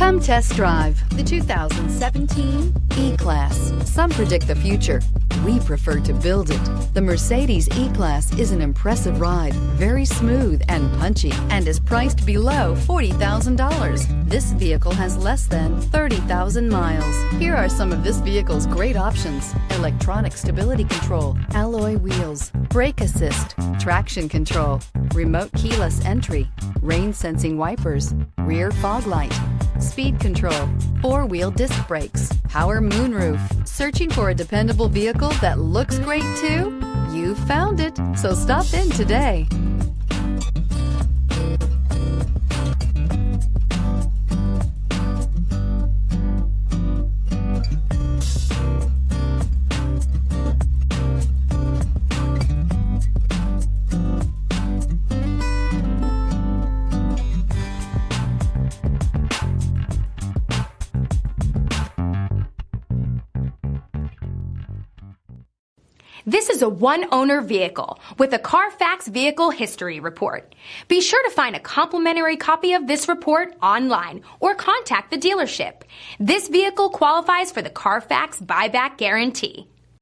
Come test drive the 2017 E-Class. Some predict the future. We prefer to build it. The Mercedes E-Class is an impressive ride, very smooth and punchy, and is priced below $40,000. This vehicle has less than 30,000 miles. Here are some of this vehicle's great options: electronic stability control, alloy wheels, brake assist, traction control, remote keyless entry, rain sensing wipers, rear fog light, speed control, four-wheel disc brakes, power moonroof. Searching for a dependable vehicle that looks great too? You found it, so stop in today. This is a one-owner vehicle with a Carfax Vehicle History Report. Be sure to find a complimentary copy of this report online or contact the dealership. This vehicle qualifies for the Carfax Buyback Guarantee.